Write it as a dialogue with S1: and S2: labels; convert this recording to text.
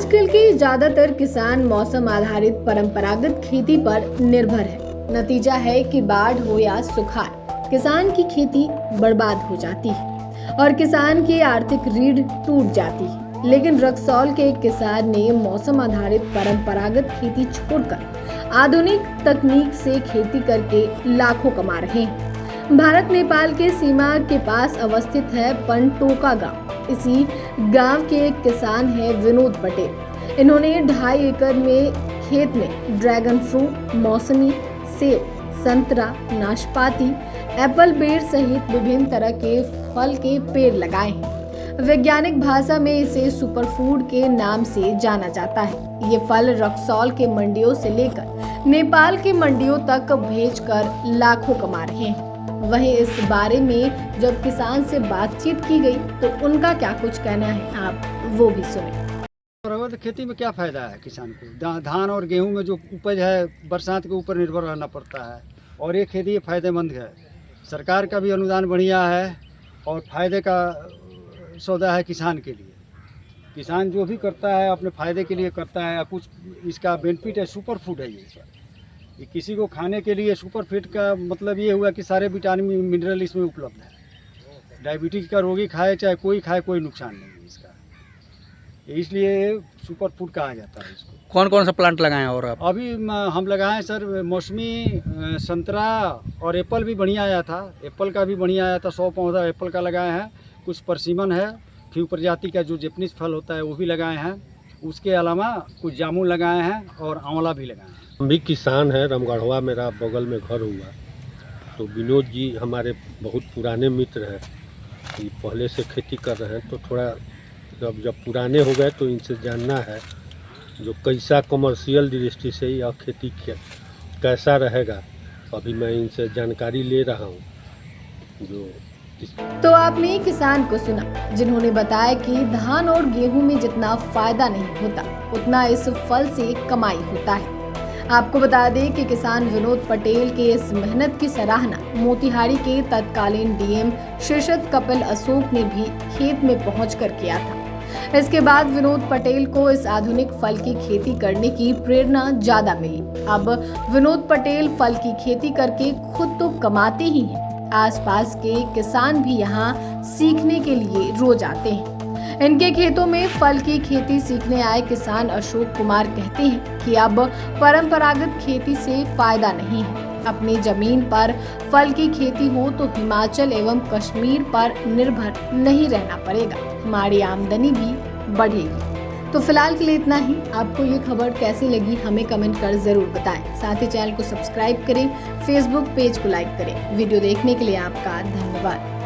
S1: आजकल के ज्यादातर किसान मौसम आधारित परंपरागत खेती पर निर्भर है। नतीजा है कि बाढ़ हो या सुखाड़, किसान की खेती बर्बाद हो जाती है और किसान की आर्थिक रीढ़ टूट जाती है। लेकिन रक्सौल के एक किसान ने मौसम आधारित परंपरागत खेती छोड़कर आधुनिक तकनीक से खेती करके लाखों कमा रहे हैं। भारत नेपाल के सीमा के पास अवस्थित है पनटोका गांव। इसी गांव के एक किसान है विनोद पटेल। इन्होंने 2.5 एकड़ में खेत में ड्रैगन फ्रूट, मौसमी, सेब, संतरा, नाशपाती, एप्पल बेर सहित विभिन्न तरह के फल के पेड़ लगाए हैं। वैज्ञानिक भाषा में इसे सुपरफूड के नाम से जाना जाता है। ये फल रक्सौल के मंडियों से लेकर नेपाल के मंडियों तक भेजकर लाखों कमा रहे हैं। वहीं इस बारे में जब किसान से बातचीत की गई तो उनका क्या कुछ कहना है, आप वो भी सुने।
S2: परंपरागत खेती में क्या फायदा है किसान को? धान और गेहूं में जो उपज है बरसात के ऊपर निर्भर रहना पड़ता है, और ये खेती फायदेमंद है। सरकार का भी अनुदान बढ़िया है और फायदे का सौदा है किसान के लिए। किसान जो भी करता है अपने फायदे के लिए करता है। कुछ इसका बेनिफिट है, सुपर फूड है ये किसी को खाने के लिए। सुपर फूड का मतलब ये हुआ कि सारे विटामिन मिनरल इसमें उपलब्ध है। डायबिटीज का रोगी खाए चाहे कोई खाए, कोई नुकसान नहीं है इसका, इसलिए सुपर फूड कहा जाता है इसको।
S3: कौन कौन सा प्लांट लगाए हैं? और आप
S2: अभी हम लगाए हैं सर मौसमी, संतरा और एप्पल भी बढ़िया आया था। एप्पल का भी बढ़िया आया था, 100 पौधा एप्पल का लगाए हैं। कुछ परसिमन है, फ्यू प्रजाति का जो जैपनीज फल होता है वो भी लगाए हैं। उसके अलावा कुछ जामुन लगाए हैं और आंवला भी लगाए हैं।
S4: हम भी किसान हैं। रामगढ़वा मेरा बगल में घर हुआ, तो विनोद जी हमारे बहुत पुराने मित्र हैं। ये पहले से खेती कर रहे हैं, तो थोड़ा जब पुराने हो गए तो इनसे जानना है जो कैसा कमर्शियल दृष्टि से यह खेती कैसा रहेगा। अभी मैं इनसे जानकारी ले रहा हूँ।
S1: तो आपने किसान को सुना जिन्होंने बताया कि धान और गेहूं में जितना फायदा नहीं होता उतना इस फल से कमाई होता है। आपको बता दें कि किसान विनोद पटेल के इस मेहनत की सराहना मोतिहारी के तत्कालीन डीएम शीर्षद कपिल अशोक ने भी खेत में पहुंचकर किया था। इसके बाद विनोद पटेल को इस आधुनिक फल की खेती करने की प्रेरणा ज्यादा मिली। अब विनोद पटेल फल की खेती करके खुद तो कमाते ही हैं, आसपास के किसान भी यहाँ सीखने के लिए रोज आते हैं। इनके खेतों में फल की खेती सीखने आए किसान अशोक कुमार कहते हैं कि अब परंपरागत खेती से फायदा नहीं है। अपनी जमीन पर फल की खेती हो तो हिमाचल एवं कश्मीर पर निर्भर नहीं रहना पड़ेगा, हमारी आमदनी भी बढ़ेगी। तो फिलहाल के लिए इतना ही। आपको ये खबर कैसी लगी हमें कमेंट कर जरूर बताएं। साथ ही चैनल को सब्सक्राइब करें, फेसबुक पेज को लाइक करें। वीडियो देखने के लिए आपका धन्यवाद।